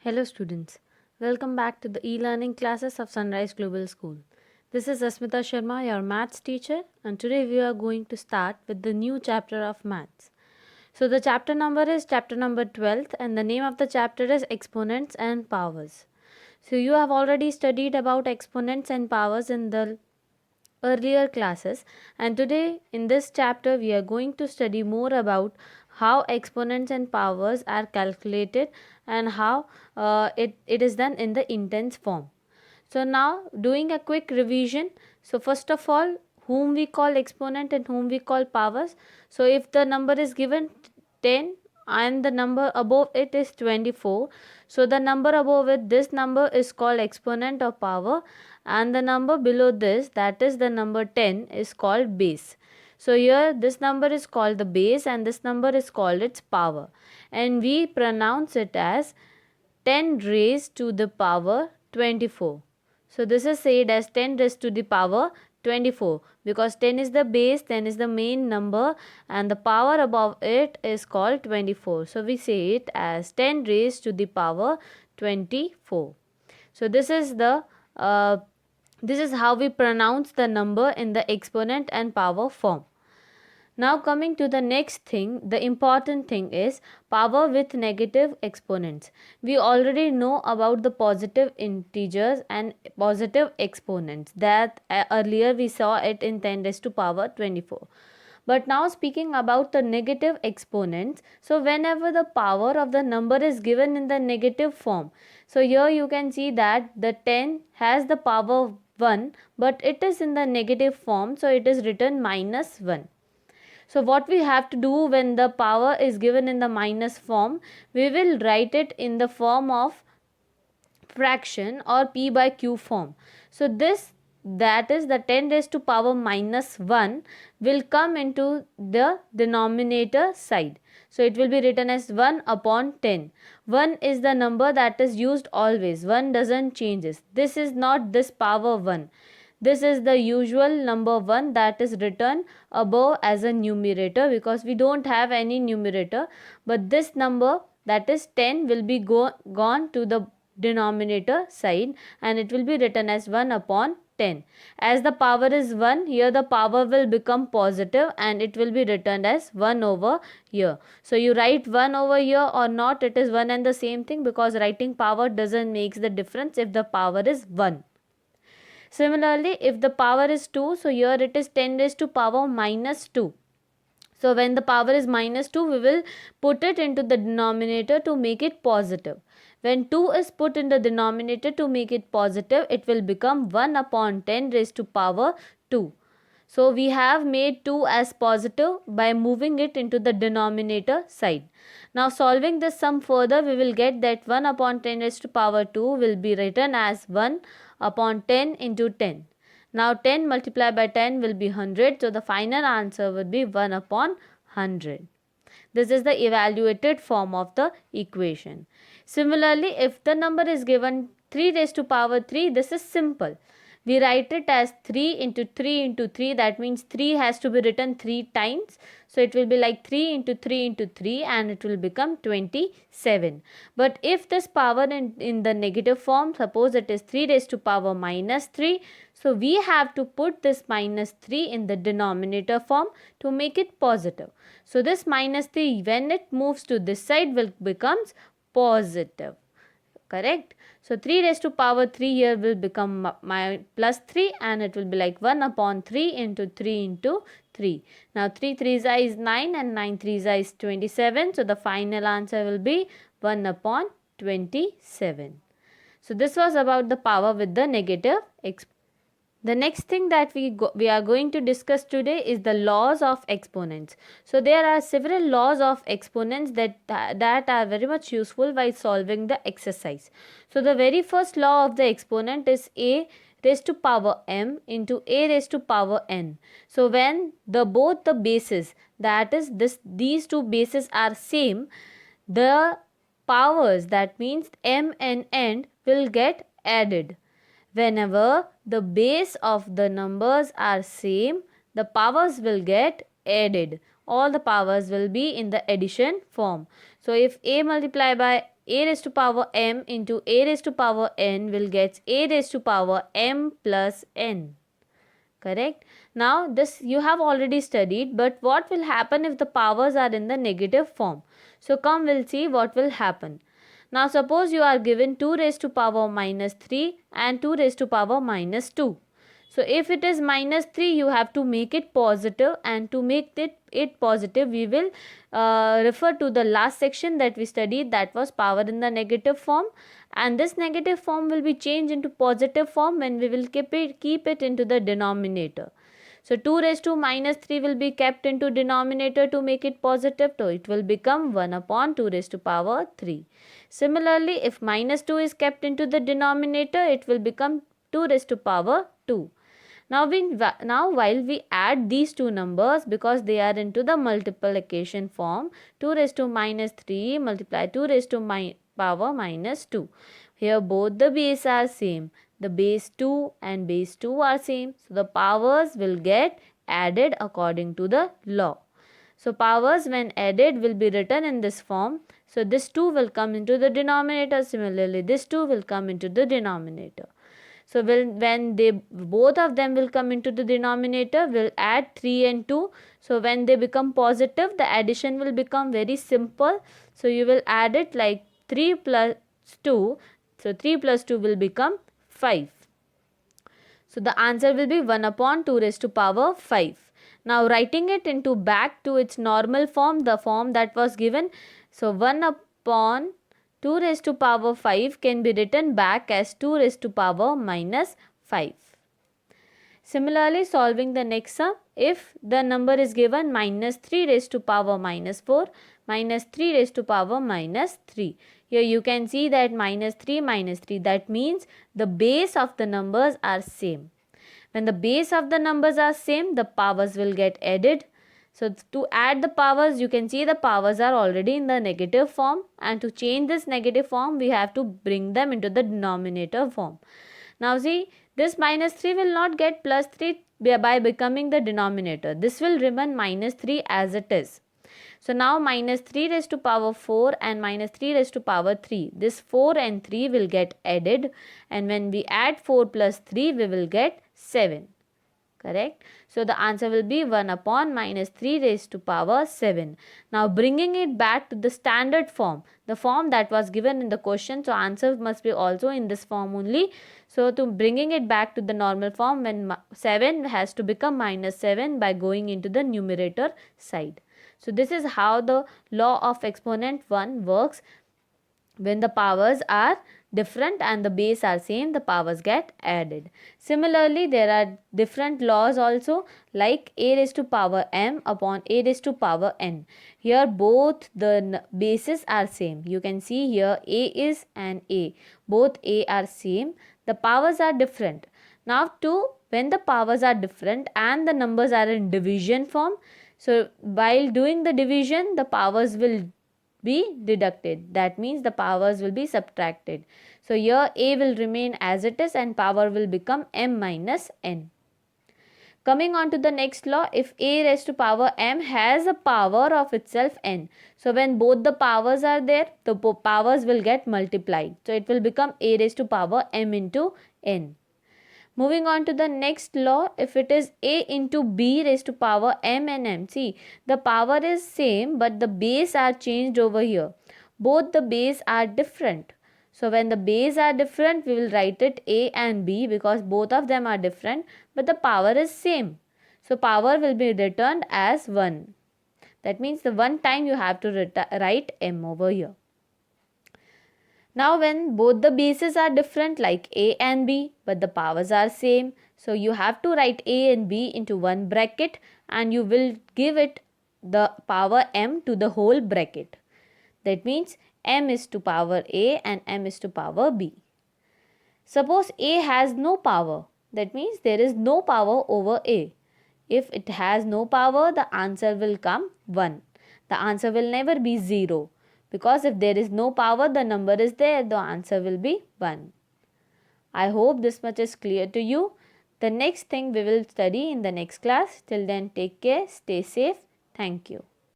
Hello students, welcome back to the e-learning classes of Sunrise Global School. This is Asmita Sharma, your maths teacher, and today we are going to start with the new chapter of maths. So the chapter number is chapter number 12 and the name of the chapter is exponents and powers. So you have already studied about exponents and powers in the earlier classes, and today in this chapter we are going to study more about how exponents and powers are calculated and how it is done in the intense form. So now doing a quick revision. So first of all, whom we call exponent and whom we call powers. So if the number is given 10 and the number above it is 24, so the number above it, this number is called exponent or power, and the number below this, that is the number 10, is called base. So here this number is called the base and this number is called its power, and we pronounce it as 10 raised to the power 24. So this is said as 10 raised to the power 24 because 10 is the base, 10 is the main number, and the power above it is called 24. So we say it as 10 raised to the power 24. So this is how we pronounce the number in the exponent and power form. Now coming to the next thing, the important thing is power with negative exponents. We already know about the positive integers and positive exponents that earlier we saw it in 10 raised to power 24. But now speaking about the negative exponents, so whenever the power of the number is given in the negative form, so here you can see that the 10 has the power 1 but it is in the negative form, so it is written minus 1. So what we have to do when the power is given in the minus form, we will write it in the form of fraction or p by q form. So this, that is the 10 raised to power minus 1, will come into the denominator side. So it will be written as 1 upon 10. 1 is the number that is used always. 1 doesn't changes. This is not this power 1. This is the usual number 1 that is written above as a numerator because we don't have any numerator, but this number, that is 10, will be gone to the denominator side and it will be written as 1 upon 10. As the power is 1, here the power will become positive and it will be written as 1 over here. So you write 1 over here or not, it is one and the same thing because writing power doesn't make the difference if the power is 1. Similarly, if the power is 2, so here it is 10 raised to power minus 2. So when the power is minus 2, we will put it into the denominator to make it positive. When 2 is put in the denominator to make it positive, it will become 1 upon 10 raised to power 2. So we have made 2 as positive by moving it into the denominator side. Now solving this sum further, we will get that 1 upon 10 raised to power 2 will be written as 1 upon 10 into 10. Now 10 multiplied by 10 will be 100. So the final answer would be 1 upon 100. This is the evaluated form of the equation. Similarly, if the number is given 3 raised to power 3, this is simple. We write it as 3 into 3 into 3. That means 3 has to be written 3 times. So it will be like 3 into 3 into 3 and it will become 27. But if this power in the negative form, suppose it is 3 raised to power minus 3. So we have to put this minus 3 in the denominator form to make it positive. So this minus 3, when it moves to this side, will becomes positive. Correct? So 3 raised to power 3 here will become my plus 3 and it will be like 1 upon 3 into 3 into 3. Now 3 3's is 9 and 9 3's is 27. So the final answer will be 1 upon 27. So this was about the power with the negative exponent. The next thing that we are going to discuss today is the laws of exponents. So there are several laws of exponents that are very much useful while solving the exercise. So the very first law of the exponent is a raised to power m into a raised to power n. So when both the bases, that is these two bases are same, the powers, that means m and n, will get added. Whenever the base of the numbers are same, the powers will get added. All the powers will be in the addition form. So if a multiplied by a raised to power m into a raised to power n will get a raised to power m plus n. Correct? Now this you have already studied, but what will happen if the powers are in the negative form? So come, we'll see what will happen. Now suppose you are given 2 raised to power minus 3 and 2 raised to power minus 2. So if it is minus 3, you have to make it positive, and to make it positive, we will refer to the last section that we studied, that was power in the negative form, and this negative form will be changed into positive form when we will keep it into the denominator. So 2 raised to minus 3 will be kept into denominator to make it positive, so it will become 1 upon 2 raised to power 3. Similarly, if minus 2 is kept into the denominator, it will become 2 raised to power 2. Now while we add these two numbers, because they are into the multiplication form, 2 raised to minus 3 multiply 2 raised to power minus 2. Here both the base are same. The base 2 and base 2 are same. So the powers will get added according to the law. So powers when added will be written in this form. So this 2 will come into the denominator. Similarly, this 2 will come into the denominator. So when they both of them will come into the denominator, we'll add 3 and 2. So when they become positive, the addition will become very simple. So you will add it like 3 plus 2. So 3 plus 2 will become 5. So the answer will be 1 upon 2 raised to power 5. Now writing it into back to its normal form, the form that was given. So 1 upon 2 raised to power 5 can be written back as 2 raised to power minus 5. Similarly, solving the next sum, if the number is given minus 3 raised to power minus 4, minus 3 raised to power minus 3. Here you can see that minus 3, that means the base of the numbers are same. When the base of the numbers are same, the powers will get added. So to add the powers, you can see the powers are already in the negative form, and to change this negative form, we have to bring them into the denominator form. Now see, this minus 3 will not get plus 3 by becoming the denominator. This will remain minus 3 as it is. So now minus 3 raised to power 4 and minus 3 raised to power 3. This 4 and 3 will get added, and when we add 4 plus 3, we will get 7. Correct? So the answer will be 1 upon minus 3 raised to power 7. Now bringing it back to the standard form, the form that was given in the question. So answer must be also in this form only. So to bringing it back to the normal form, when 7 has to become minus 7 by going into the numerator side. So this is how the law of exponent 1 works. When the powers are different and the base are same, the powers get added. Similarly, there are different laws also, like a raised to power m upon a raised to power n. Here both the bases are same. You can see here a is and a. Both a are same. The powers are different. Now when the powers are different and the numbers are in division form, so while doing the division, the powers will be deducted. That means the powers will be subtracted. So here a will remain as it is and power will become m minus n. Coming on to the next law, if a raised to power m has a power of itself n. So when both the powers are there, the powers will get multiplied. So it will become a raised to power m into n. Moving on to the next law, if it is a into b raised to power m and m. See, the power is same, but the base are changed over here. Both the base are different. So when the base are different, we will write it a and b because both of them are different, but the power is same. So power will be returned as 1. That means the one time you have to write m over here. Now when both the bases are different like a and b, but the powers are same, so you have to write a and b into one bracket and you will give it the power m to the whole bracket. That means m is to power a and m is to power b. Suppose a has no power, that means there is no power over a. If it has no power, the answer will come 1. The answer will never be 0. Because if there is no power, the number is there, the answer will be 1. I hope this much is clear to you. The next thing we will study in the next class. Till then, take care, stay safe. Thank you.